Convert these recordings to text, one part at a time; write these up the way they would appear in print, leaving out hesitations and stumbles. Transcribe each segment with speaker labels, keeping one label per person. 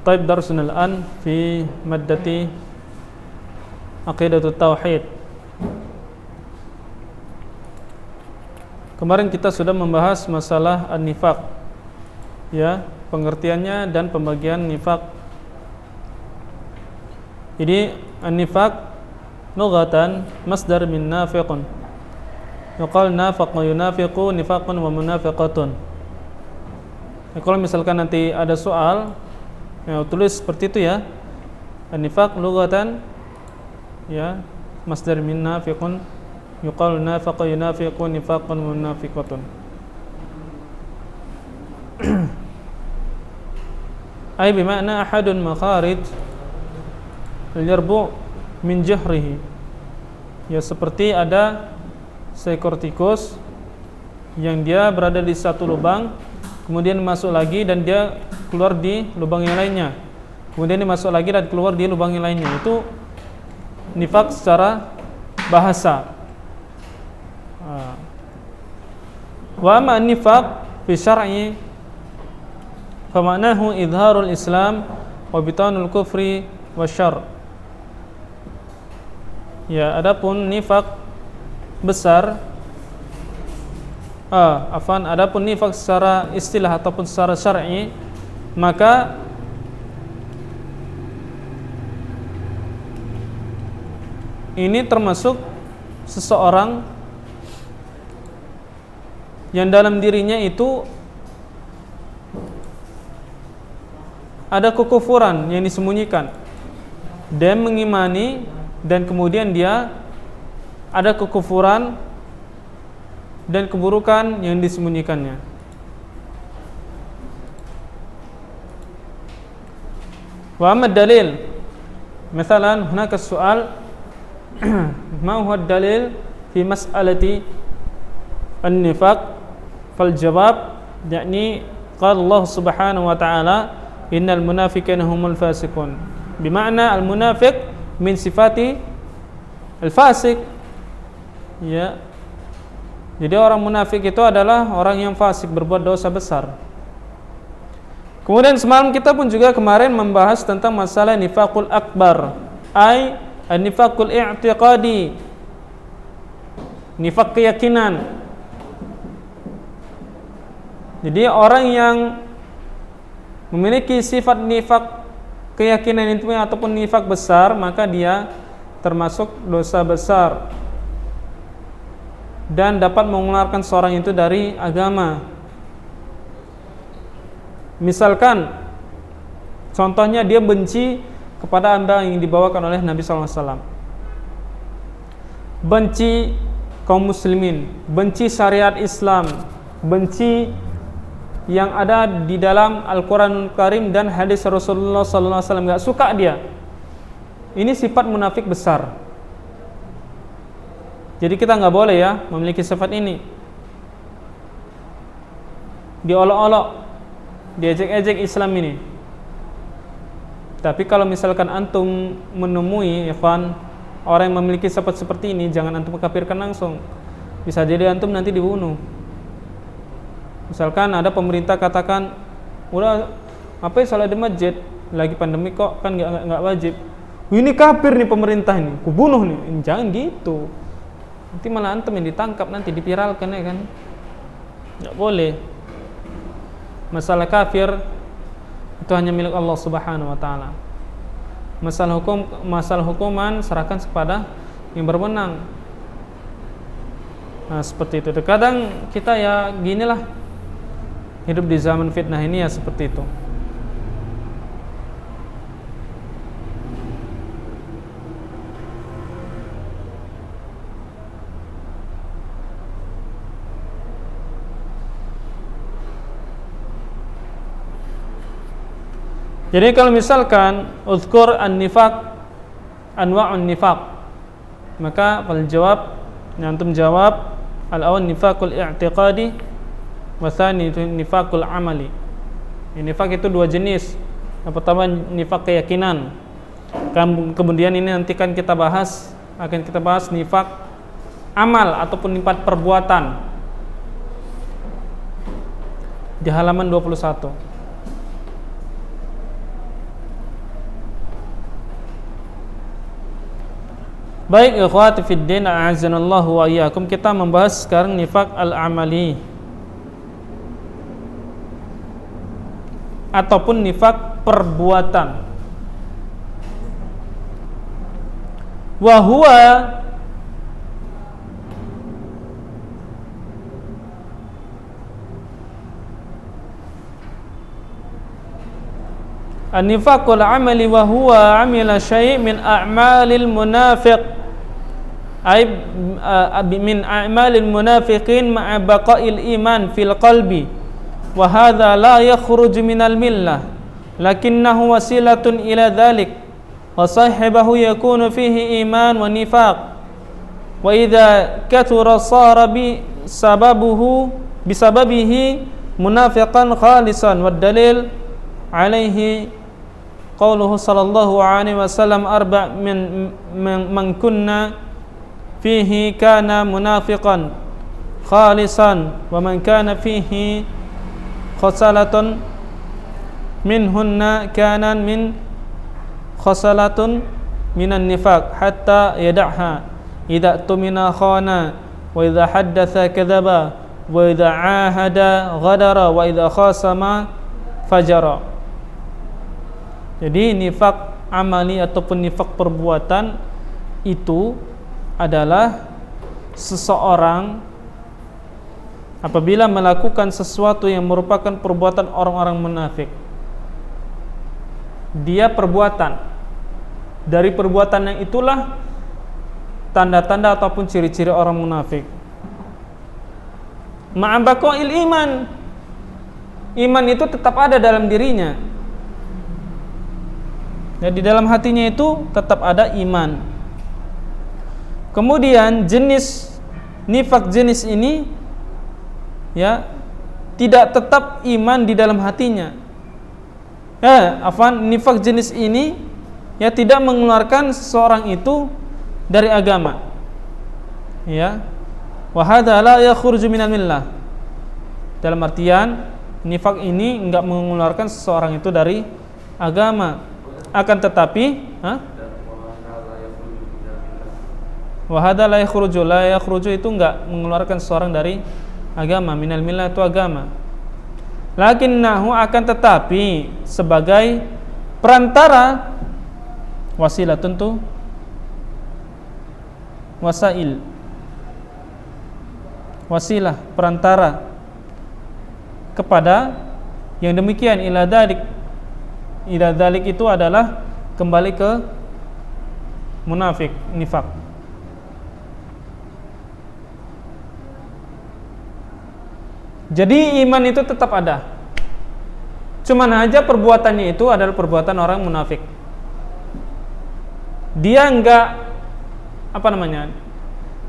Speaker 1: Taib darsuna al-an fi maddati Aqidatut Tauhid. Kemarin kita sudah membahas masalah an-nifaq, ya, pengertiannya dan pembagian nifaq. Jadi an-nifaq lughatan masdar min nafiqun. Yuqal nafaqa yunafiqu nifaqun wa munafiqatun. Ya, kalau misalkan nanti ada soal, ya, tulis seperti itu ya. An-nifaq lughatan, ya, masdar min nafiqun, yuqal nafaqa yunafiqu nifaqun wa munafiqatun. Ay bima'na ahadun makharij al-yarbu' min jahrihi. Ya, seperti ada seekor tikus yang dia berada di satu lubang, kemudian masuk lagi dan dia keluar di lubang yang lainnya, kemudian dia masuk lagi dan keluar di lubang yang lainnya. Itu nifaq secara bahasa. Wa amma an-nifaq fi syar'i fa ma'nahu idharul Islam wa bitanul kufri wasyarr. Ya, adapun nifaq besar, adapun nifaq secara istilah ataupun secara syar'i, maka ini termasuk seseorang yang dalam dirinya itu ada kekufuran yang disembunyikan. Dia mengimani dan kemudian dia ada kekufuran dan keburukan yang disembunyikannya. Wa amma dalil, misalan hunaka soal ma huwa dalil fi mas'alati an-nifaq, fal jawab yakni qala Allah subhanahu wa ta'ala innal munafiqina humul fasiqun, bima'na al munafiq min sifati al fasik. Ya, jadi orang munafik itu adalah orang yang fasik, berbuat dosa besar. Kemudian semalam kita pun juga kemarin membahas tentang masalah nifaqul akbar, ay an-nifaqul i'tiqadi, nifaq keyakinan. Jadi orang yang memiliki sifat nifaq keyakinan itu ataupun nifaq besar, maka dia termasuk dosa besar dan dapat mengeluarkan seorang itu dari agama. Misalkan contohnya dia benci kepada apa yang dibawakan oleh Nabi SAW, benci kaum muslimin, benci syariat Islam, benci yang ada di dalam Al-Quran Karim dan hadis Rasulullah SAW, gak suka dia. Ini sifat munafik besar. Jadi kita nggak boleh ya memiliki sifat ini. Diolok-olok, diejek-ejek Islam ini. Tapi kalau misalkan antum menemui ikhwan orang yang memiliki sifat seperti ini, jangan antum kafirkan langsung. Bisa jadi antum nanti dibunuh. Misalkan ada pemerintah katakan, udah apa ya salat di masjid, lagi pandemi kok, kan nggak wajib. Ini kafir nih pemerintah ini, kubunuh nih. Jangan gitu. Nanti malah antum yang ditangkap, nanti dipiralkan, ya kan? Nggak boleh. Masalah kafir itu hanya milik Allah Subhanahu wa ta'ala. Masalah hukuman serahkan kepada yang berwenang. Nah, seperti itu. Kadang kita ya ginilah, hidup di zaman fitnah ini ya seperti itu. Jadi kalau misalkan uzkur an-nifaq, anwa'un nifaq, maka fal jawab, antum jawab al-awwal nifaqul i'tiqadi wa tsani nifaqul amali. Nifaq itu dua jenis. Yang pertama nifaq keyakinan. Kemudian ini nanti akan kita bahas nifaq amal ataupun nifaq perbuatan. di halaman 21. Baik ikhwati fiddin, a'azzanallahu wa iyyakum, kita membahas sekarang nifaq al-amali ataupun nifaq perbuatan. Wa huwa an-nifaqul amali wa huwa amila syai' min a'malil munafiq ay min a'malil munafiqin ma'a baqa'il iman fil qalbi wa hadha la yakhruju minal millah lakinnahu wasilatun ila dhalik wa sahibahu yakunu fihi iman wa nifaq wa idza kathura sara bi sababihi munafiqan khalisan wad dalil alaihi qauluhu sallallahu alaihi wasallam arba' man kunna fihi kana munafiqan khalisan wa man kana fihi khasalatun minhunna kana min khasalatun minan nifaq hatta yada'ha idza tumina khana wa idza haddatha kadzaba wa idza ahada ghadara wa idza khasama fajara. Jadi nifaq amali ataupun nifaq perbuatan itu adalah seseorang apabila melakukan sesuatu yang merupakan perbuatan orang-orang munafik. Dia perbuatan, dari perbuatan yang itulah tanda-tanda ataupun ciri-ciri orang munafik. Ma'abaqa'il iman, iman itu tetap ada dalam dirinya. Jadi dalam hatinya itu tetap ada iman. Kemudian jenis nifak jenis ini ya tidak tetap iman di dalam hatinya. Nifak jenis ini ya tidak mengeluarkan seseorang itu dari agama. Ya. Wa hadza la yakhruju minal millah. Dalam artian nifak ini enggak mengeluarkan seseorang itu dari agama. Akan tetapi wa hadza la yakhruju itu enggak mengeluarkan seseorang dari agama. Minal millah itu agama. Lakinnahu akan tetapi sebagai perantara, wasilah tentu wasail, wasilah perantara kepada yang demikian. Ila dzalik itu adalah kembali ke munafik, nifak. Jadi iman itu tetap ada, cuman aja perbuatannya itu adalah perbuatan orang munafik. Dia enggak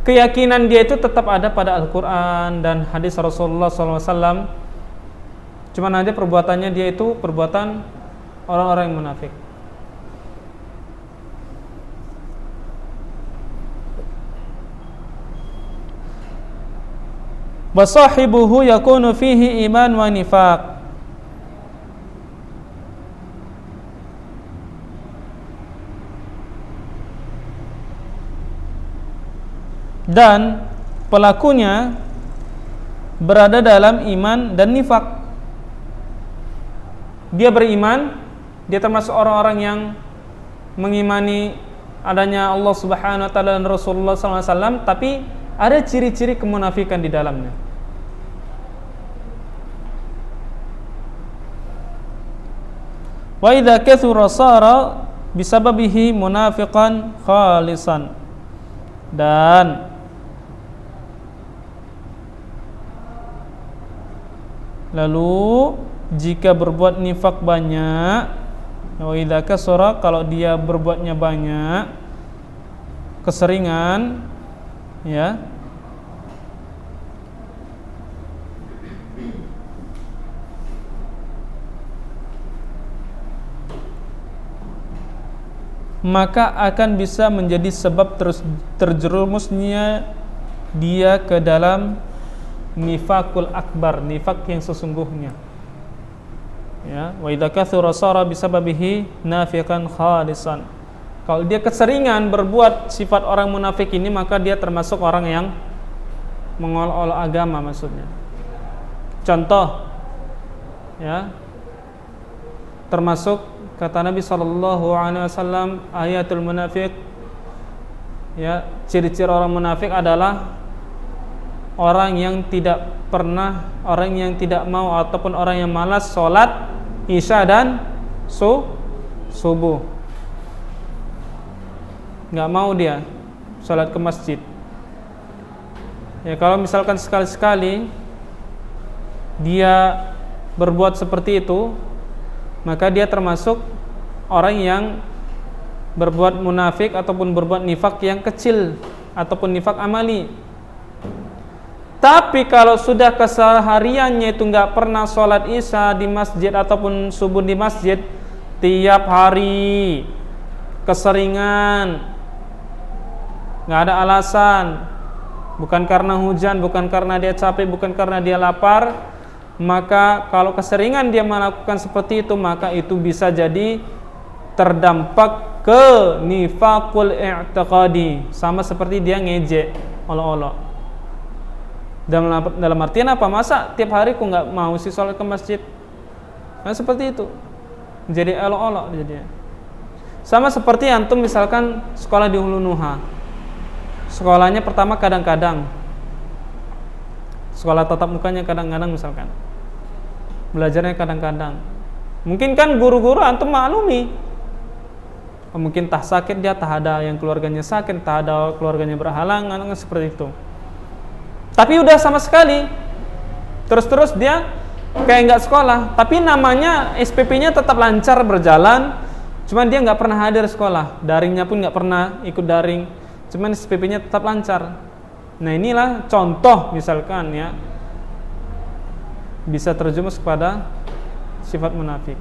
Speaker 1: keyakinan dia itu tetap ada pada Al-Quran dan hadis Rasulullah SAW. Cuman aja perbuatannya dia itu perbuatan orang-orang yang munafik. Wasahibuhu yakunu fihi iman wa nifaq. Dan pelakunya berada dalam iman dan nifaq. Dia beriman, dia termasuk orang-orang yang mengimani adanya Allah Subhanahu wa taala dan Rasulullah SAW, tapi ada ciri-ciri kemunafikan di dalamnya. Wa idza kathura sara bisababihi munafiqan khalisan. Dan lalu jika berbuat nifak banyak, wa idza kasara, kalau dia berbuatnya banyak, keseringan, ya, maka akan bisa menjadi sebab terjerumusnya dia ke dalam nifakul akbar, nifak yang sesungguhnya. Ya, wa idza kathura sara bisababihi nafiqan khalisan. Kalau dia keseringan berbuat sifat orang munafik ini, maka dia termasuk orang yang mengolok-olok agama maksudnya. Contoh, ya, termasuk kata Nabi SAW, ayatul munafik, ya, ciri-ciri orang munafik adalah orang yang tidak pernah, orang yang tidak mau ataupun orang yang malas sholat isya dan subuh. Nggak mau dia sholat ke masjid. Ya, kalau misalkan sekali-sekali dia berbuat seperti itu, maka dia termasuk orang yang berbuat munafik ataupun berbuat nifak yang kecil ataupun nifak amali. Tapi kalau sudah kesehariannya itu nggak pernah sholat isya di masjid ataupun subuh di masjid, tiap hari keseringan, nggak ada alasan, bukan karena hujan, bukan karena dia capek, bukan karena dia lapar, maka kalau keseringan dia melakukan seperti itu, maka itu bisa jadi terdampak ke nifakul i'tiqadi, sama seperti dia ngejek, olok-olok. Dalam artian apa? Masa tiap hari ku nggak mau sih sholat ke masjid? Nah, seperti itu, jadi olok-olok jadinya. Sama seperti antum misalkan sekolah di Hulu Nuha. Sekolahnya pertama kadang-kadang, sekolah tatap mukanya kadang-kadang misalkan, belajarnya kadang-kadang. Mungkin kan guru-guru antum maklumi, mungkin tak sakit dia, tak ada yang keluarganya sakit, tak ada keluarganya berhalangan, seperti itu. Tapi udah sama sekali terus dia kayak nggak sekolah, tapi namanya SPP-nya tetap lancar berjalan, cuman dia nggak pernah hadir sekolah, daringnya pun nggak pernah ikut daring, cuman SPP-nya tetap lancar. Nah, inilah contoh misalkan, ya, bisa terjerumus kepada sifat munafik.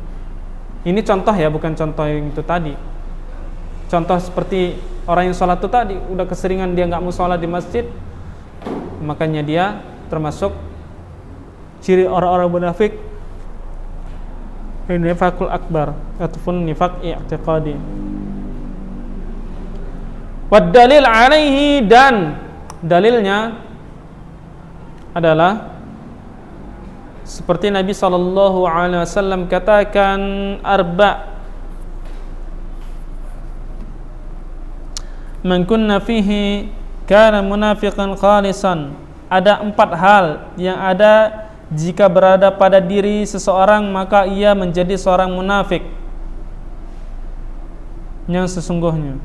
Speaker 1: Ini contoh, ya, bukan contoh yang itu tadi. Contoh seperti orang yang sholat itu tadi, udah keseringan dia nggak mau sholat di masjid, makanya dia termasuk ciri orang-orang munafik, nifakul akbar ataupun nifak i'tiqadi. Wad dalil alaihi, dan dalilnya adalah seperti Nabi SAW katakan, man kunna fihi kana munafiqan khalisan. Ada 4 hal yang ada jika berada pada diri seseorang, maka ia menjadi seorang munafik yang sesungguhnya.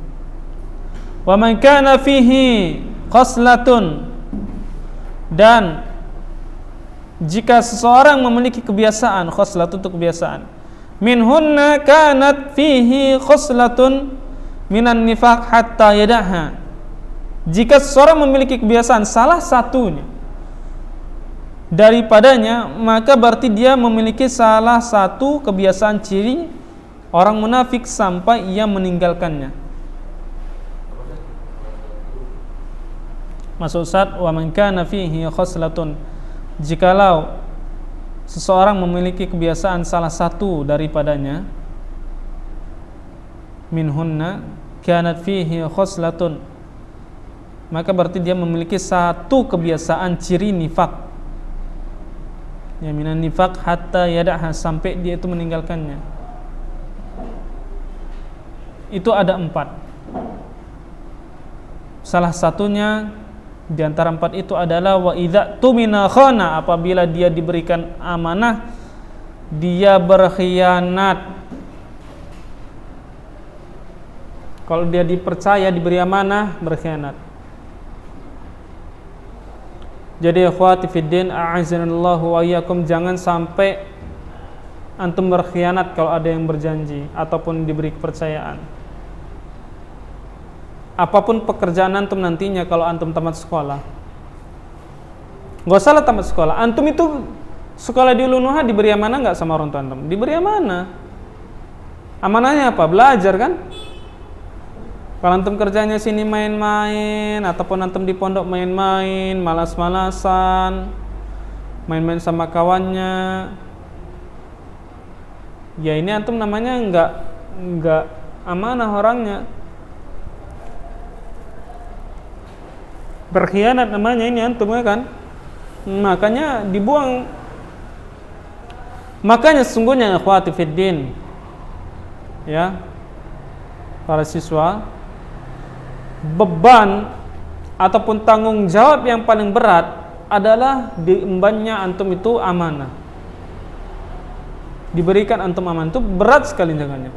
Speaker 1: Wa man kana fihi khoslatun, dan jika seseorang memiliki kebiasaan, khoslatun itu kebiasaan, minhunna kanat fihi khoslatun minan nifaq hatta yadaha. Jika seseorang memiliki kebiasaan salah satunya daripadanya, maka berarti dia memiliki salah satu kebiasaan ciri orang munafik sampai ia meninggalkannya. Maksud Ustaz, wa man kana fihi khoslatun, jikalau seseorang memiliki kebiasaan salah satu daripadanya, minhunna kanat fihi khoslatun, maka berarti dia memiliki satu kebiasaan ciri nifak, ya, minan nifaq hatta yada'ha, sampai dia itu meninggalkannya. Itu ada 4. Salah satunya di antara 4 itu adalah wa idza tumina khana, apabila dia diberikan amanah dia berkhianat. Kalau dia dipercaya, diberi amanah, berkhianat. Jadi ikhwati fiddin, a'azzanallahu wa iyyakum, jangan sampai antum berkhianat kalau ada yang berjanji ataupun diberi kepercayaan. Apapun pekerjaan antum nantinya, kalau antum tamat sekolah, nggak salah tamat sekolah, antum itu sekolah di Hulu Nuha diberi amanah nggak sama orang tua antum? Diberi amanah. Amanahnya apa? Belajar kan? Kalau antum kerjanya sini main-main, ataupun antum di pondok main-main, malas-malasan, main-main sama kawannya, ya ini antum namanya enggak amanah orangnya. Berkhianat namanya ini antum, ya kan? Makanya dibuang. Makanya sesungguhnya ikhwati fiddin, ya, para siswa, beban ataupun tanggung jawab yang paling berat adalah diembannya antum itu amanah. Diberikan antum amanah itu berat sekali jangannya.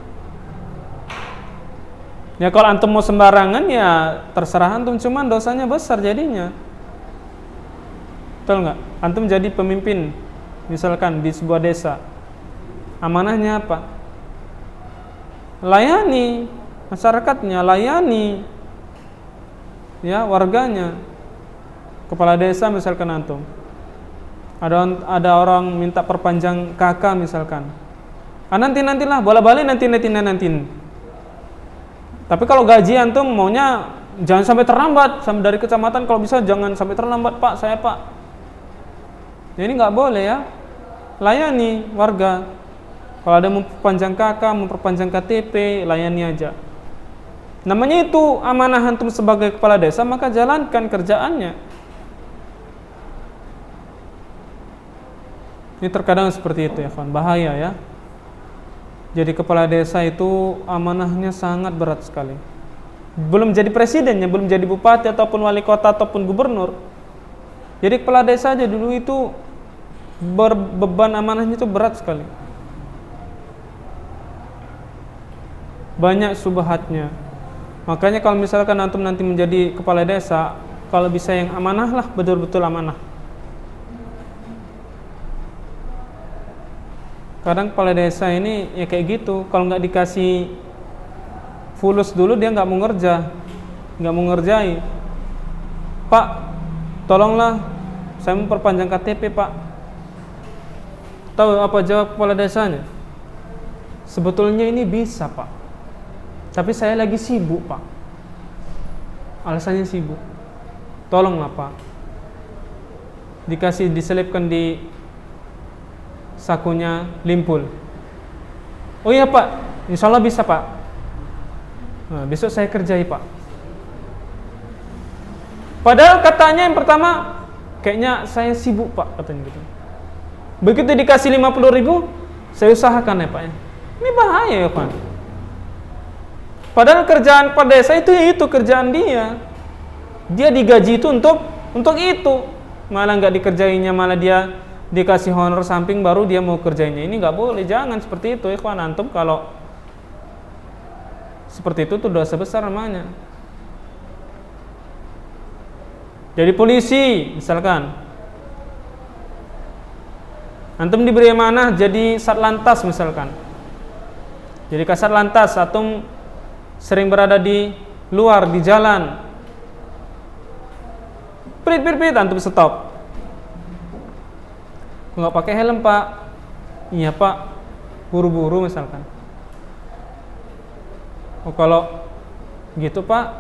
Speaker 1: Ya kalau antum mau sembarangan ya terserah antum, cuman dosanya besar jadinya. Betul nggak? Antum jadi pemimpin misalkan di sebuah desa, amanahnya apa? Layani masyarakatnya, layani ya warganya. Kepala desa misalkan antum, ada orang minta perpanjang KK misalkan, nantilah bola balik nanti. Tapi kalau gaji antum maunya jangan sampai terlambat, sampai dari kecamatan kalau bisa jangan sampai terlambat pak, saya pak. Jadi nggak boleh ya, layani warga. Kalau ada memperpanjang KK, memperpanjang KTP, layani aja. Namanya itu amanah antum sebagai kepala desa, maka jalankan kerjaannya. Ini terkadang seperti itu ya kawan, bahaya ya. Jadi kepala desa itu amanahnya sangat berat sekali. Belum jadi presidennya, belum jadi bupati ataupun wali kota ataupun gubernur. Jadi kepala desa aja dulu itu beban amanahnya itu berat sekali. Banyak subhatnya. Makanya kalau misalkan antum nanti menjadi kepala desa, kalau bisa yang amanah lah, betul-betul amanah. Kadang kepala desa ini ya kayak gitu, kalau nggak dikasih fulus dulu dia nggak mau ngerjai. Pak, tolonglah saya mau perpanjang KTP pak. Tahu apa jawab kepala desanya? Sebetulnya ini bisa pak, tapi saya lagi sibuk pak. Alasannya sibuk. Tolonglah pak. Diselipkan di sakunya limpul. Oh iya pak, insya Allah bisa pak. Nah, besok saya kerjai pak. Padahal katanya yang pertama, kayaknya saya sibuk pak, katanya gitu. Begitu dikasih 50.000, saya usahakan ya pak. Ini bahaya ya pak. Padahal kerjaan kepala desa itu kerjaan dia. Dia digaji itu untuk itu. Malah nggak dikerjainya, malah dia dikasih honor samping baru dia mau kerjainya. Ini nggak boleh, jangan seperti itu ikhwan. Antum kalau seperti itu tuh dosa besar namanya. Jadi polisi misalkan, antum diberi amanah jadi satlantas misalkan. Jadi kasat lantas, antum sering berada di luar, di jalan. Prit, antum stop. Nggak pakai helm pak. Iya pak, buru-buru misalkan. Oh kalau gitu pak,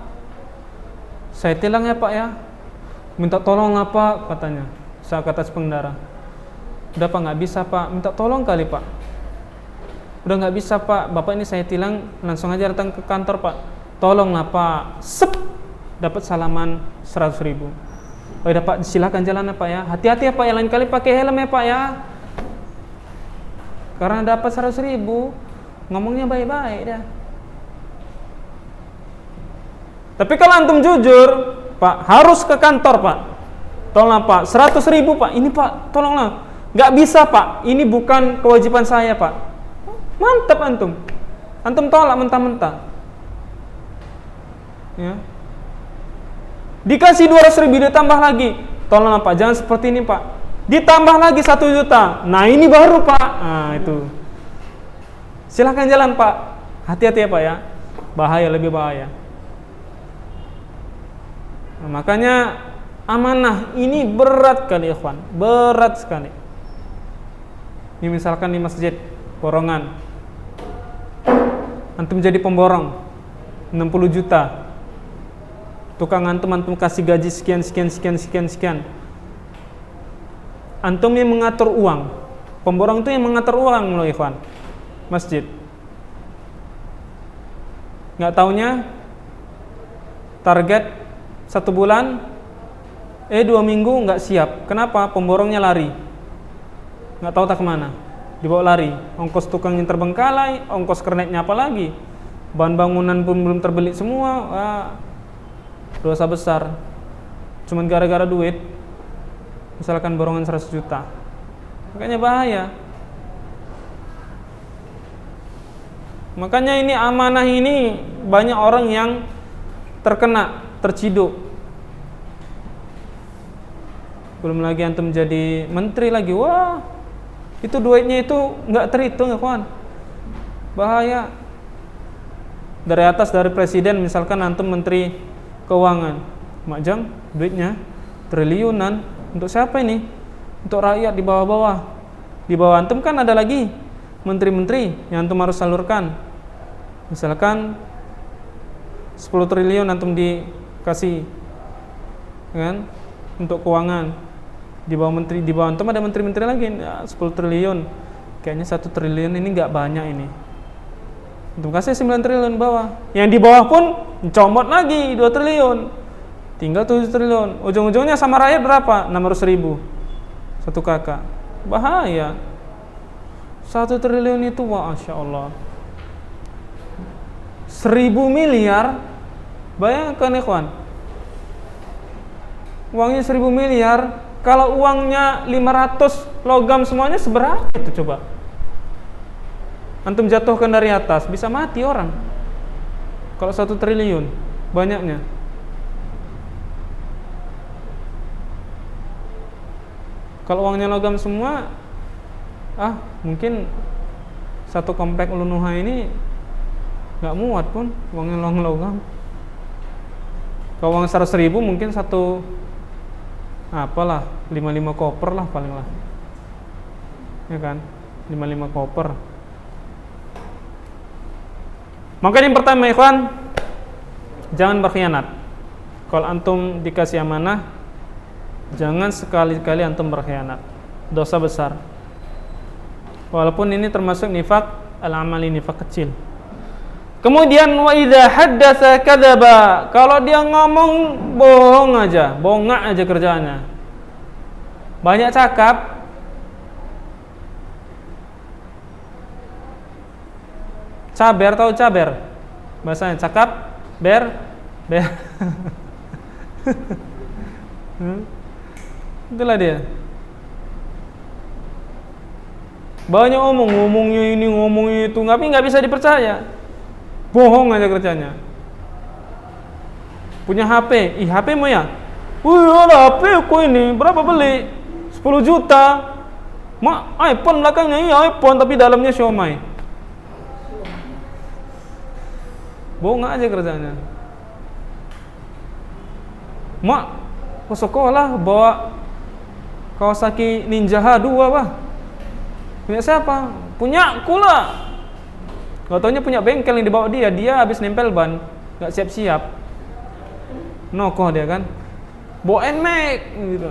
Speaker 1: saya tilang ya pak ya. Minta tolong apa katanya. Saya kata pengendara. Udah pak nggak bisa pak, minta tolong kali pak. Udah nggak bisa pak, bapak ini saya tilang, langsung aja datang ke kantor pak. Tolonglah pak. Sep, dapat salaman 100.000. Oh ya pak, silakan jalan ya pak ya. Hati-hati ya pak ya, lain kali pakai helm ya pak ya. Karena dapat 100.000, ngomongnya baik-baik dah. Tapi kalau antum jujur, pak harus ke kantor pak. Tolonglah pak, 100.000 pak. Ini pak, tolonglah. Nggak bisa pak, ini bukan kewajiban saya pak. Mantap antum. Antum tolak mentah-mentah. Ya. Dikasih 200.000 ditambah lagi. Tolonglah pak, jangan seperti ini pak. Ditambah lagi 1 juta. Nah ini baru pak. Nah itu. Silahkan jalan pak. Hati-hati ya pak ya. Bahaya, lebih bahaya. Nah, makanya amanah ini berat kali ikhwan. Berat sekali. Ini misalkan di masjid borongan, antum jadi pemborong 60 juta. Tukang antum kasih gaji sekian. antum yang mengatur uang. Pemborong itu yang mengatur uang loh ikhwan. Masjid. Nggak taunya target 1 bulan 2 minggu nggak siap. Kenapa? Pemborongnya lari. Nggak tahu tak kemana. Dibawa lari. Ongkos tukangnya terbengkalai, ongkos kernetnya apa lagi? Bahan bangunan pun belum terbeli semua. Dosa besar. Cuman gara-gara duit. Misalkan borongan 100 juta. Makanya bahaya. Makanya ini amanah ini banyak orang yang terkena, terciduk. Belum lagi antum jadi menteri lagi. Wah, itu duitnya itu nggak terhitung ya kawan. Bahaya. Dari atas, dari presiden, misalkan antum menteri keuangan, Makjang duitnya triliunan. Untuk siapa ini? Untuk rakyat di bawah-bawah. Di bawah antum kan ada lagi menteri-menteri yang antum harus salurkan. Misalkan 10 triliun antum dikasih kan untuk keuangan. Di bawah menteri, di bawah antum ada menteri-menteri lagi 10 triliun. Kayaknya 1 triliun ini enggak banyak ini. Antum kasih 9 triliun bawah. Yang di bawah pun comot lagi 2 triliun. Tinggal 7 triliun. Ujung-ujungnya sama rakyat berapa? 600.000. 1 kakak. Bahaya. 1 triliun itu, wah, Masya Allah. 1.000 miliar. Bayangkan ikhwan. Uangnya 1.000 miliar. Kalau uangnya 500 logam semuanya seberapa itu coba? Antum jatuhkan dari atas, bisa mati orang. Kalau 1 triliun, banyaknya. Kalau uangnya logam semua, mungkin 1 komplek Ulunuha ini nggak muat pun uangnya logam. Kalau uang 100.000 mungkin 5 koper lah paling lah. Ya kan? 5 koper. Maka yang pertama ikhwan, jangan berkhianat. Kalau antum dikasih amanah, jangan sekali-kali antum berkhianat. Dosa besar. Walaupun ini termasuk nifaq al-amali, nifaq kecil. Kemudian wa idza haddatsa kadzaba. Kalau dia ngomong bongak aja kerjaannya. Banyak cakap. Caber, tahu caber? Bahasanya cakap, ber. Itulah dia. Banyak ngomongnya ini, ngomongnya itu, tapi nggak bisa dipercaya. Bohong aja kerjanya. Punya HP, HP mau ya? Ada HP aku ini, berapa beli? 10 juta. iPhone belakangnya, iPhone tapi dalamnya Xiaomi. Bohong aja kerjanya. Ke sekolah bawa Kawasaki Ninja H2 Punya siapa? Punya aku lah. Gak taunya punya bengkel yang dibawa dia. Dia habis nempel ban, gak siap-siap, nokoh dia kan, bawa NMAX gitu.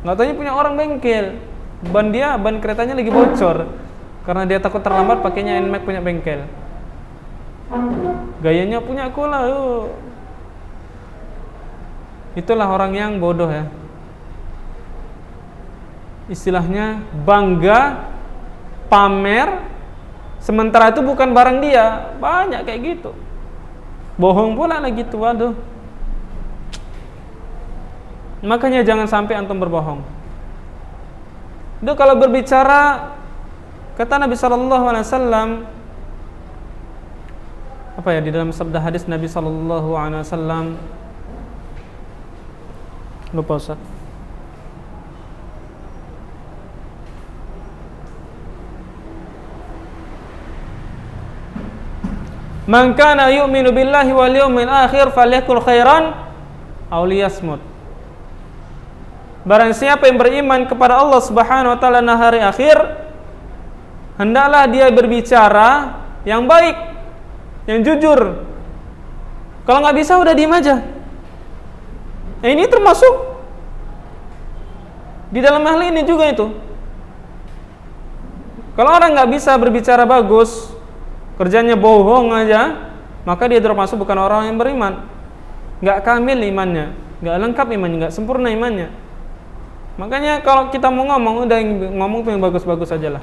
Speaker 1: Gak taunya punya orang bengkel. Ban keretanya lagi bocor karena dia takut terlambat pakainya NMAX punya bengkel. Gayanya punya aku lah. Itulah orang yang bodoh ya. Istilahnya bangga, pamer, sementara itu bukan barang dia. Banyak kayak gitu. Bohong pula lah gitu. Waduh. Makanya jangan sampai antum berbohong. Itu kalau berbicara, kata Nabi sallallahu alaihi wasallam, apa ya, di dalam sabda hadis Nabi sallallahu alaihi wasallam, lupa Ustaz. Man kana yu'minu billahi wal yawmil akhir falyakul khairan aw liyasmut. Barang siapa yang beriman kepada Allah Subhanahu wa taala dan hari akhir, hendaklah dia berbicara yang baik, yang jujur. Kalau nggak bisa udah diam aja. Ini termasuk Di dalam hal ini juga itu. Kalau orang nggak bisa berbicara bagus, kerjanya bohong aja, maka dia termasuk bukan orang yang beriman. Nggak kamil imannya, nggak lengkap imannya, nggak sempurna imannya. Makanya kalau kita mau ngomong, udah ngomong tuh yang bagus-bagus aja lah.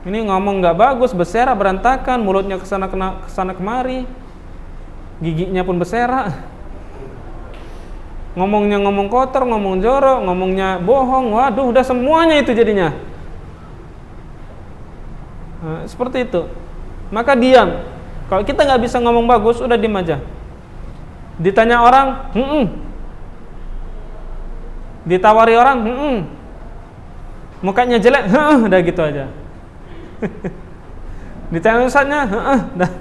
Speaker 1: Ini ngomong nggak bagus, berserak berantakan, mulutnya kesana kemari, giginya pun berserak. Ngomongnya ngomong kotor, ngomong jorok, ngomongnya bohong, waduh, udah semuanya itu jadinya. Nah, seperti itu. Maka diam. Kalau kita nggak bisa ngomong bagus, udah diam aja. Ditanya orang, ditawari orang, mukanya jelek, udah gitu aja. Ditanya ustadznya, dah.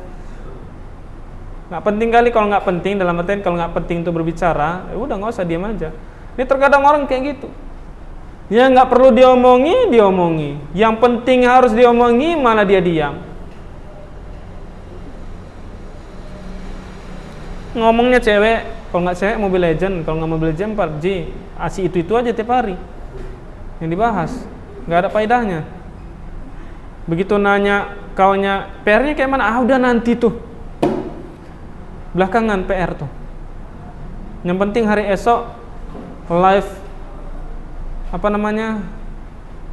Speaker 1: Nggak penting kali kalau nggak penting, dalam artian kalau nggak penting untuk berbicara, udah nggak usah, diam aja. Ini terkadang orang kayak gitu. Ya nggak perlu diomongi. Yang penting harus diomongi, malah dia diam. Ngomongnya cewek, kalau nggak cewek Mobile Legend, kalau nggak Mobile Legend PUBG, asik itu aja tiap hari yang dibahas, nggak ada faedahnya. Begitu nanya kawannya, PR-nya kayak mana? Udah nanti tuh. Belakangan PR tuh. Yang penting hari esok live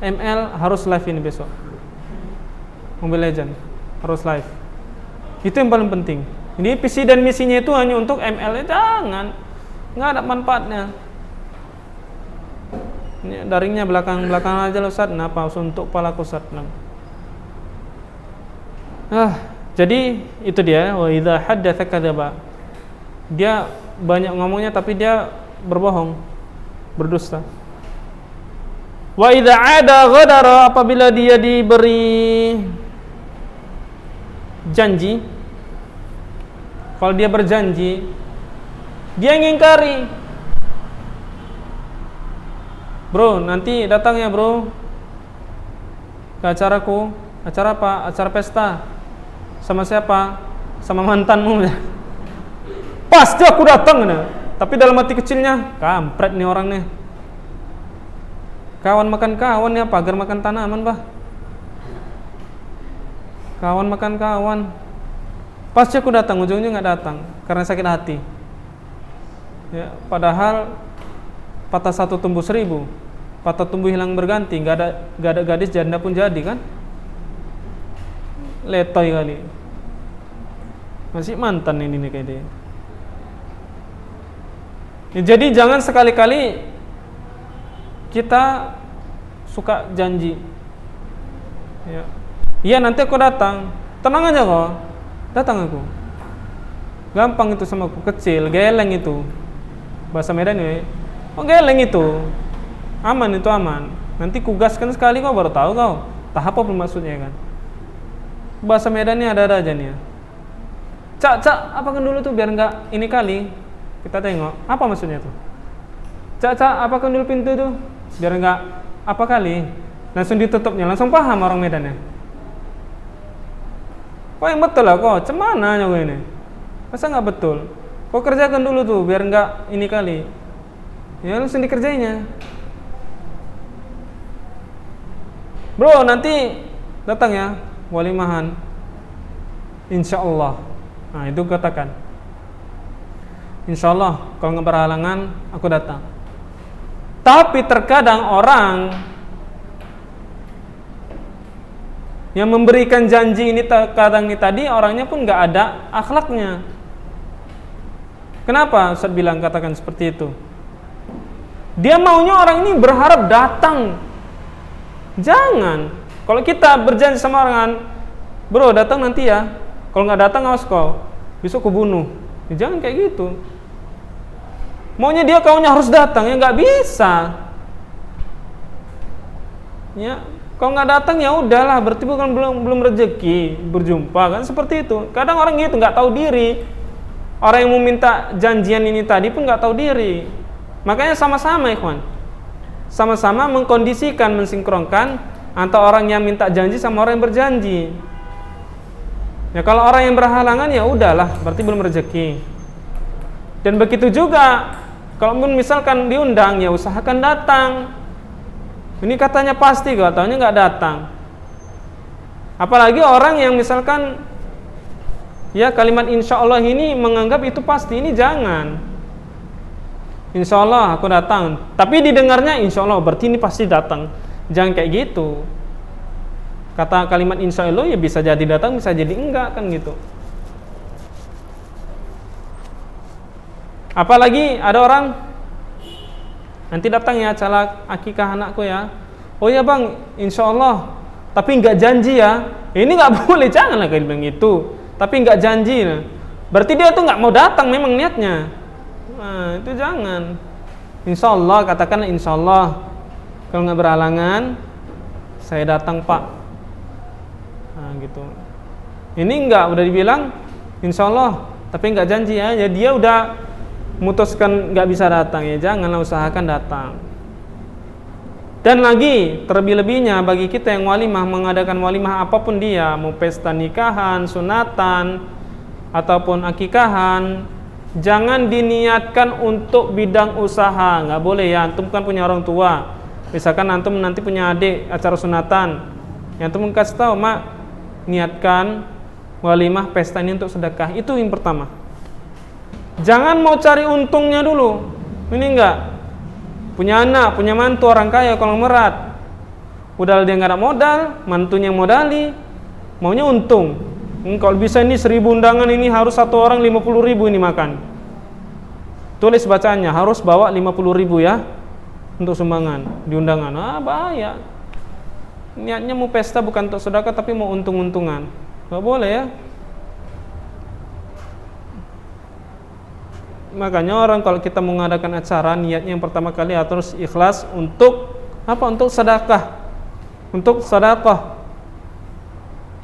Speaker 1: ML harus live ini besok. Mobile Legend harus live. Itu yang paling penting. Ini visi dan misinya itu hanya untuk ML, jangan. Nggak ada manfaatnya. Ini daringnya belakang aja loh Ustaz. Kenapa? Untuk palaku Ustaz. Jadi itu dia, wa idza haddatsa kadzaba. Dia banyak ngomongnya tapi dia berbohong, berdusta. Wa idza ada ghadara, apabila dia diberi janji, kalau dia berjanji, dia ngingkari. Bro, nanti datang ya bro ke acaraku. Acara apa? Acara pesta. Sama siapa? Sama mantanmu. Pasti aku datang. Tapi dalam hati kecilnya, kampret nih orang nih. Kawan makan kawan ya, pagar makan tanaman bah. Kawan makan kawan. Pasti aku datang, ujungnya nggak datang karena sakit hati. Ya, padahal patah satu tumbuh 1000, patah tumbuh hilang berganti. Nggak ada gadis janda pun jadi kan? Letoy kali. Masih mantan ini nih kayak dia. Ya, jadi jangan sekali-kali kita suka janji. Ya. Iya nanti aku datang. Tenang aja kok. Datang aku. Gampang itu sama aku, kecil, geleng itu. Bahasa Medan ya. Oh geleng itu. Aman itu aman. Nanti kugaskan sekali kau baru tahu kau. Tahap apa maksudnya kan? Bahasa Medannya ada aja nih ya. Cak, apakan dulu tuh biar enggak ini kali. Kita tengok, apa maksudnya tuh? Cak, apakan dulu pintu tuh biar enggak apa kali. Langsung ditutupnya, langsung paham orang Medannya. Kok yang betul lah kok, cemana nya gue ini? Masa enggak betul? Kok kerjakan dulu tuh biar enggak ini kali. Ya langsung dikerjainya. Bro, nanti datang ya. Walimahan, insya Allah. Nah itu katakan, insya Allah kalau nggak berhalangan aku datang. Tapi terkadang orang yang memberikan janji ini kadang ini tadi orangnya pun nggak ada akhlaknya. Kenapa Ustaz bilang katakan seperti itu? Dia maunya orang ini berharap datang. Jangan. Kalau kita berjanji sama orang, bro datang nanti ya. Kalau nggak datang awas kau, besok aku bunuh. Ya, jangan kayak gitu. Maunya dia kaunya harus datang, ya nggak bisa. Ya, kalau nggak datang ya udahlah, berarti bukan belum rezeki berjumpa kan seperti itu. Kadang orang gitu nggak tahu diri. Orang yang mau minta janjian ini tadi pun nggak tahu diri. Makanya sama-sama ikhwan, sama-sama mengkondisikan, mensinkronkan antara orang yang minta janji sama orang yang berjanji. Ya kalau orang yang berhalangan ya udahlah, berarti belum rezeki. Dan begitu juga Kalaupun misalkan diundang, ya usahakan datang. Ini katanya pasti, katanya nggak datang. Apalagi orang yang misalkan ya kalimat insya Allah ini menganggap itu pasti, ini jangan. Insya Allah aku datang, tapi didengarnya insya Allah, berarti ini pasti datang. Jangan kayak gitu. Kata kalimat insya Allah ya bisa jadi datang, bisa jadi enggak, kan gitu. Apalagi ada orang nanti datang ya acara akikah anakku ya. Oh ya bang, insya Allah, tapi nggak janji ya. Ini nggak boleh, janganlah kayak bilang itu. Tapi nggak janji, nah. Berarti dia tuh nggak mau datang memang niatnya. Nah itu jangan. Insya Allah, katakanlah insya Allah. Kalau nggak berhalangan, saya datang pak. Nah gitu. Ini nggak, udah dibilang insya Allah, tapi nggak janji ya. Ya dia udah memutuskan nggak bisa datang, ya janganlah, usahakan datang. Dan lagi terlebih-lebihnya bagi kita yang walimah, mengadakan walimah apapun dia, mau pesta nikahan, sunatan ataupun akikahan, jangan diniatkan untuk bidang usaha, nggak boleh ya. Antum kan punya orang tua, misalkan antum nanti punya adik acara sunatan, yang antum kasih tahu, mak, niatkan walimah pesta ini untuk sedekah. Itu yang pertama. Jangan mau cari untungnya dulu. Ini enggak. Punya anak, punya mantu orang kaya kalau merat. Udah dia enggak ada modal, mantunya modali, maunya untung. Kalau bisa ini 1000 undangan ini harus satu orang 50.000 ini makan. Tulis bacanya, harus bawa 50.000 ya untuk sumbangan di undangan. Ah, bahaya. Niatnya mau pesta bukan untuk sedekah tapi mau untung-untungan. Enggak boleh ya. Makanya orang kalau kita mengadakan acara, niatnya yang pertama kali harus ikhlas untuk apa? Untuk sedekah. Untuk sedekah.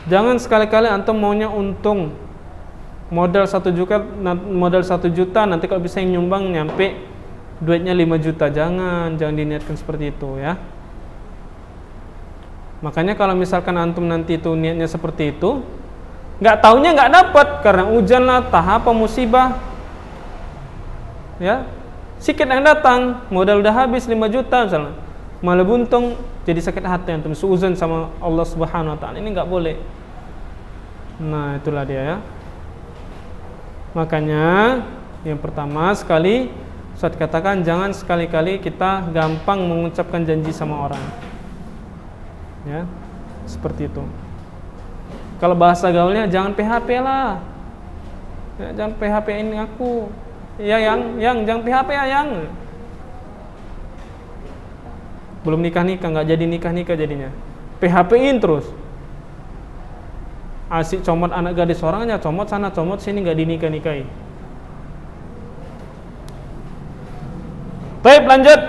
Speaker 1: Jangan sekali-kali antum maunya untung. Modal 1 juta, nanti kalau bisa yang nyumbang nyampe duitnya 5 juta. Jangan diniatkan seperti itu ya. Makanya kalau misalkan antum nanti itu niatnya seperti itu, nggak taunya nggak dapat karena hujan lah, apa musibah. Ya, sikit yang datang, modal udah habis 5 juta misalnya, malah buntung, jadi sakit hati antum, suuzon sama Allah Subhanahu wa taala. Ini enggak boleh. Nah, itulah dia ya. Makanya yang pertama sekali Ustaz katakan, jangan sekali-kali kita gampang mengucapkan janji sama orang. Ya, seperti itu. Kalau bahasa gaulnya jangan PHP lah. Ya, jangan PHP ini aku. Ya yang jangan PHP ya yang. Belum nikah-nikah, nggak jadi nikah-nikah jadinya. PHP-in terus. Asik comot anak gadis orangnya, comot sana, comot sini, nggak dinikah-nikahi. Baik, lanjut.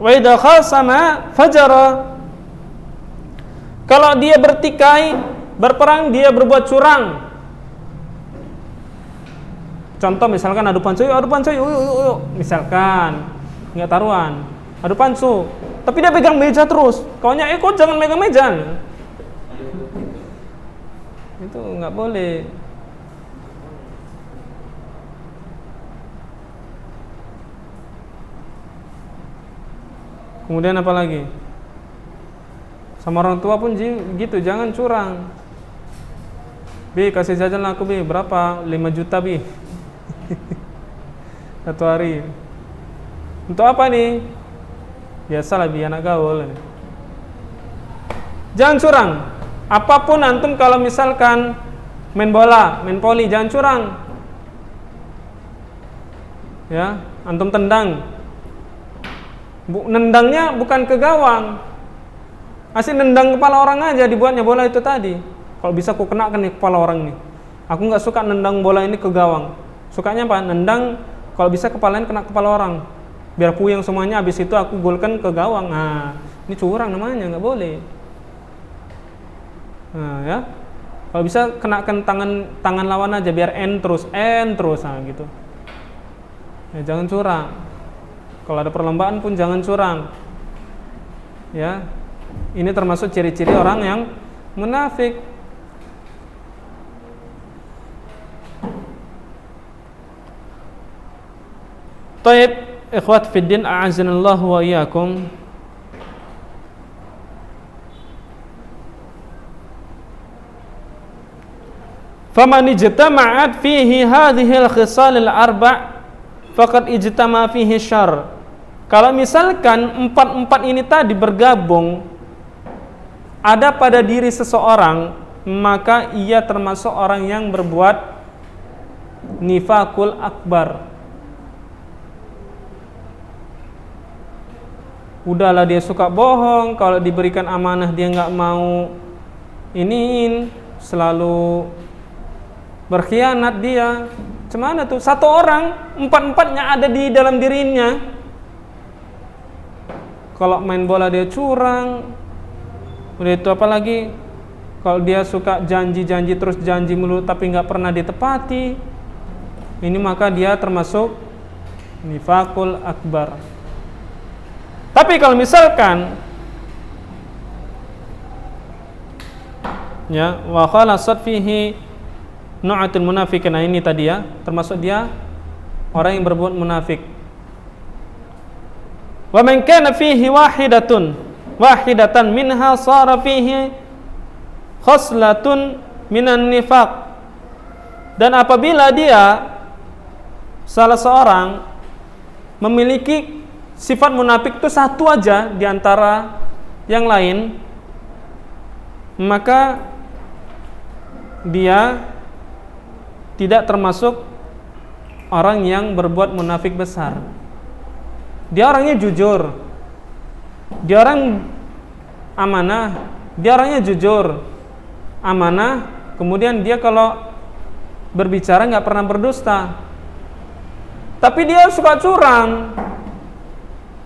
Speaker 1: Wa idza khasama fajara. Kalau dia bertikai, berperang, dia berbuat curang. Contoh misalkan adu pansu, yuk, misalkan nggak taruhan, adu pansu, tapi dia pegang meja terus. Kaunya, kok jangan megang meja. Itu nggak boleh. Kemudian apa lagi? Sama orang tua pun gitu, jangan curang. Bi, kasih jajan aku Bi, berapa? 5 juta Bi. Satu hari. Untuk apa nih? Biasalah Bi, anak gaul. Jangan curang. Apapun antum kalau misalkan main bola, main voli, jangan curang. Ya, antum tendang. Nendangnya bukan ke gawang. Asik nendang kepala orang aja dibuatnya bola itu tadi. Kalau bisa aku kenakan nih kepala orang nih. Aku nggak suka nendang bola ini ke gawang. Sukanya apa? Nendang kalau bisa kepalanya kena kepala orang. Biar puyeng semuanya, habis itu aku golkan ke gawang. Nah, ini curang namanya, nggak boleh. Nah, ya. Kalau bisa kenakan tangan lawan aja biar N terus, nah gitu. Ya, jangan curang. Kalau ada perlombaan pun jangan curang. Ya. Ini termasuk ciri-ciri orang yang munafik. Taib, ikhwat fiddin, a'azanallahu wa iyyakum. Faman ijtama'at fihi hadhil khisalil arba' faqad ijtama fihi syarr. Kalau misalkan empat ini tadi bergabung ada pada diri seseorang, maka ia termasuk orang yang berbuat nifakul akbar. Udahlah dia suka bohong, kalau diberikan amanah dia nggak mau iniin, selalu berkhianat dia. Cemana tuh? Satu orang, empat-empatnya ada di dalam dirinya. Kalau main bola dia curang. Udah itu apa lagi? Kalau dia suka janji-janji terus janji mulu tapi nggak pernah ditepati, ini maka dia termasuk nifakul akbar. Tapi kalau misalkan ya wa khalasat fihi nu'atul munafiqin, nah ini tadi ya, termasuk dia orang yang berbuat munafik. Wa man kana fihi wahidatan minha sara fihi khoslatun minan nifaq. Dan apabila dia salah seorang memiliki sifat munafik itu satu aja di antara yang lain, maka dia tidak termasuk orang yang berbuat munafik besar. Dia orangnya jujur, dia orang amanah, dia orangnya jujur, amanah, kemudian dia kalau berbicara nggak pernah berdusta, tapi dia suka curang.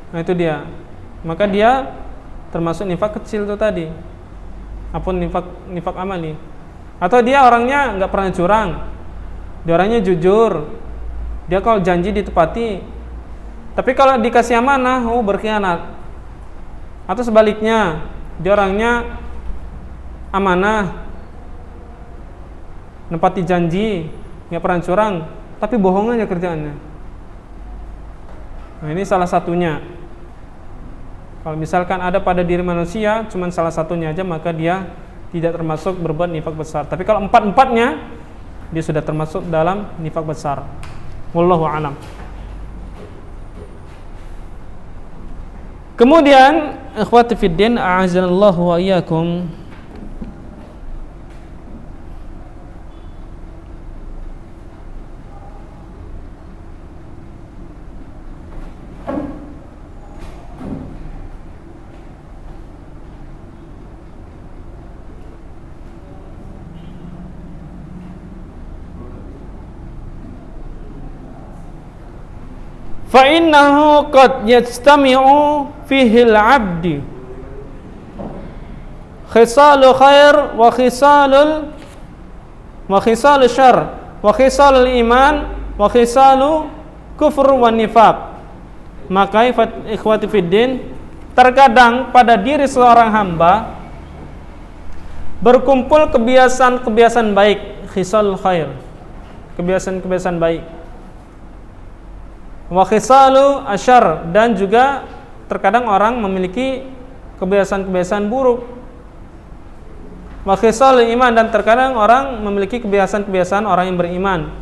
Speaker 1: Nah itu dia, maka dia termasuk nifak kecil itu tadi, apun nifak amali. Atau dia orangnya nggak pernah curang, dia orangnya jujur, dia kalau janji ditepati, tapi kalau dikasih amanah berkhianat. Atau sebaliknya, dia orangnya amanah, nepati janji, nggak pernah curang, tapi bohong aja kerjaannya. Nah ini salah satunya. Kalau misalkan ada pada diri manusia cuman salah satunya aja, maka dia tidak termasuk berbuat nifak besar. Tapi kalau empat-empatnya, dia sudah termasuk dalam nifak besar. Wallahu a'lam. Kemudian ikhwati fiddin, a'azanallahu wa iyyakum, fa'innahu qad yajtami'u fihi al-'abdi khisalu khair wa khisalul syarr wa khisalul iman wa khisalu kufur wa nifaq. Maka ikhwati fiddin, terkadang pada diri seorang hamba berkumpul kebiasaan-kebiasaan baik, khisalul khair, kebiasaan-kebiasaan baik, wa khisalu asyar, dan juga terkadang orang memiliki kebiasaan-kebiasaan buruk, wa khisalu iman, dan terkadang orang memiliki kebiasaan-kebiasaan orang yang beriman,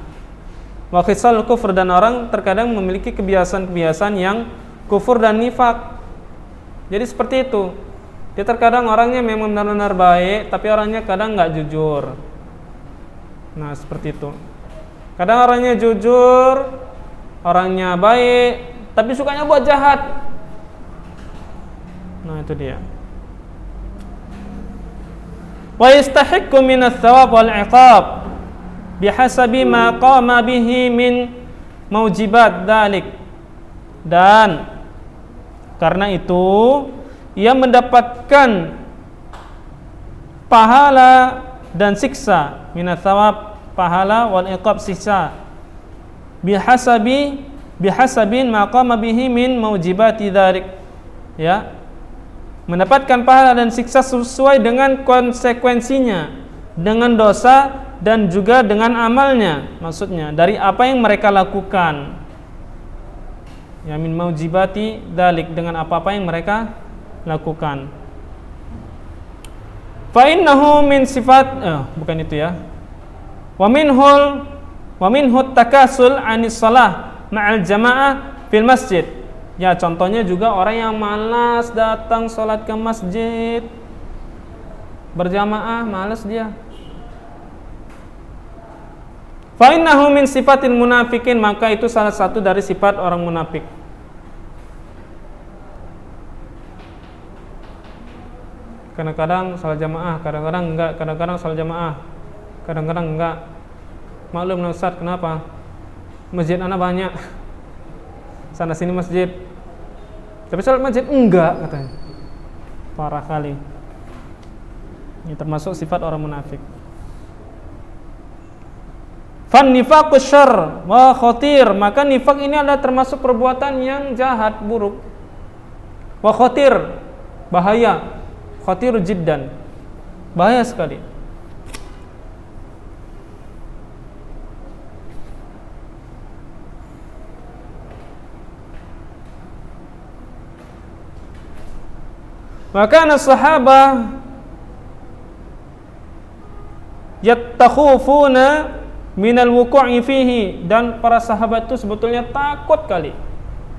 Speaker 1: wa khisalu kufur, dan orang terkadang memiliki kebiasaan-kebiasaan yang kufur dan nifak. Jadi seperti itu. Dia terkadang orangnya memang benar-benar baik, tapi orangnya kadang nggak jujur. Nah seperti itu. Kadang orangnya jujur, orangnya baik, tapi sukanya buat jahat. Nah itu dia. Wa yastahiqqu min ats-tsawab wal 'iqab bihasabi ma qama bihi min maujibat dzalik. Dan karena itu ia mendapatkan pahala dan siksa, min ats-tsawab pahala, wal 'iqab siksa, bihasabin maqama bihi min maujibati dzalik, ya, mendapatkan pahala dan siksa sesuai dengan konsekuensinya, dengan dosa dan juga dengan amalnya, maksudnya dari apa yang mereka lakukan. ya min maujibati dalik, dengan apa-apa yang mereka lakukan. Fa innahu min sifat bukan itu ya. Wa minhu takasul anis shalah ma'al jamaah fil masjid. Ya, contohnya juga orang yang malas datang sholat ke masjid berjamaah, malas dia. Fa innahu min sifatil munafikin, maka itu salah satu dari sifat orang munafik. Kadang-kadang salat jamaah, kadang-kadang enggak, kadang-kadang salat jamaah, kadang-kadang enggak. Maklum Ustaz, kenapa? Masjid anak banyak. Sana sini masjid. Tapi salat masjid enggak katanya. Parah kali. Ini termasuk sifat orang munafik. Fan nifaqus syarr wa khatir, maka nifak ini adalah termasuk perbuatan yang jahat, buruk. Wa khatir, bahaya. Khatir jiddan, bahaya sekali. Maka as-sahabah yattakhufuna minal wuqu'i fihi, dan para sahabat itu sebetulnya takut kali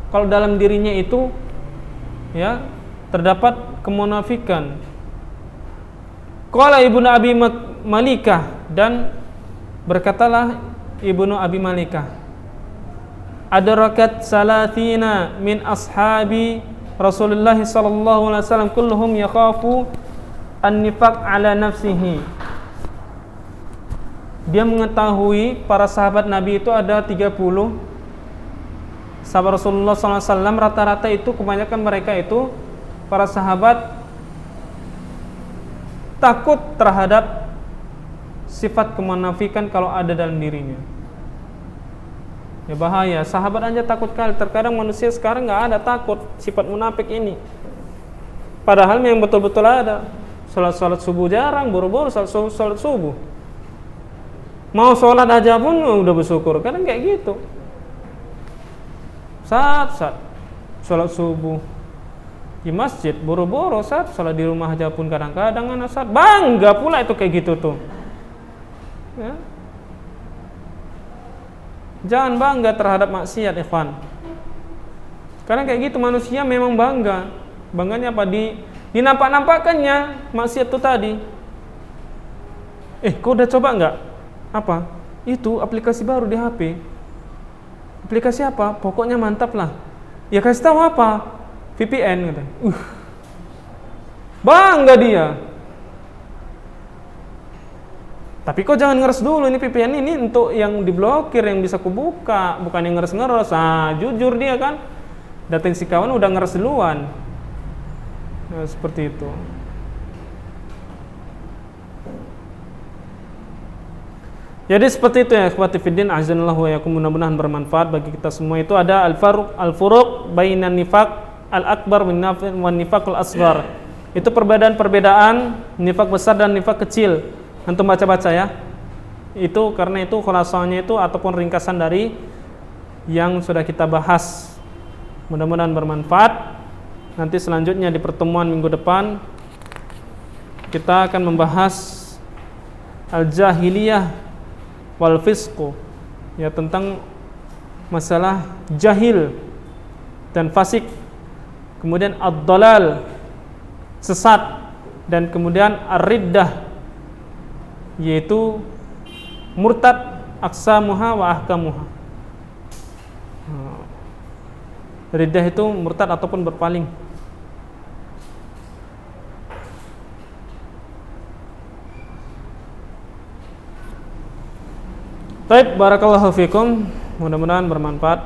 Speaker 1: kalau dalam dirinya itu ya terdapat kemunafikan. Qala Ibnu Abi Malikah, dan berkatalah Ibnu Abi Malikah, adrakat salathina min ashabi Rasulullah sallallahu alaihi wasallam kulluhum yakhafu an-nifaq ala nafsihi. Dia mengetahui para sahabat Nabi itu ada 30 sahabat Rasulullah sallallahu alaihi wasallam, rata-rata itu kebanyakan mereka itu para sahabat takut terhadap sifat kemunafikan kalau ada dalam dirinya. Ya bahaya, sahabat aja takut kali. Terkadang manusia sekarang nggak ada takut sifat munafik ini. Padahal yang betul-betul ada. Salat subuh jarang, buru-buru salat subuh. Mau sholat aja pun udah bersyukur. Kadang kayak gitu. Saat sholat subuh di masjid, buru-buru saat sholat di rumah aja pun kadang-kadang anak saat bangga pula itu kayak gitu tuh ya. Jangan bangga terhadap maksiat, ikhwan. Karena kayak gitu manusia memang bangga. Bangganya apa? Dinampak-nampakkannya maksiat itu tadi. Kau udah coba nggak? Apa? Itu aplikasi baru di HP. Aplikasi apa? Pokoknya mantap lah. Ya kasih tahu apa? VPN gitu. Bangga dia. Tapi kok jangan ngeres dulu, ini VPN ini untuk yang diblokir, yang bisa kubuka, bukan yang ngeres-ngeres. Jujur dia kan. Dating si kawan udah ngeres duluan. Nah, seperti itu. Jadi seperti itu ya, ikhwati fiddin, azanallahu wa yakum, mudah-mudahan bermanfaat bagi kita semua. Itu ada al-furuq bainan nifaq al-akbar wan nifaqul asghar. Itu perbedaan nifak besar dan nifak kecil. Antum baca-baca ya. Itu karena itu khulasanya itu ataupun ringkasan dari yang sudah kita bahas. Mudah-mudahan bermanfaat. Nanti selanjutnya di pertemuan minggu depan kita akan membahas al-jahiliyah wal fisqu, ya, tentang masalah jahil dan fasik. Kemudian ad-dalal, sesat, dan kemudian ar-riddah, yaitu murtad, aqsamuha wa ahkamuha. Riddah itu murtad ataupun berpaling. Baik, barakallahu fikum, mudah-mudahan bermanfaat.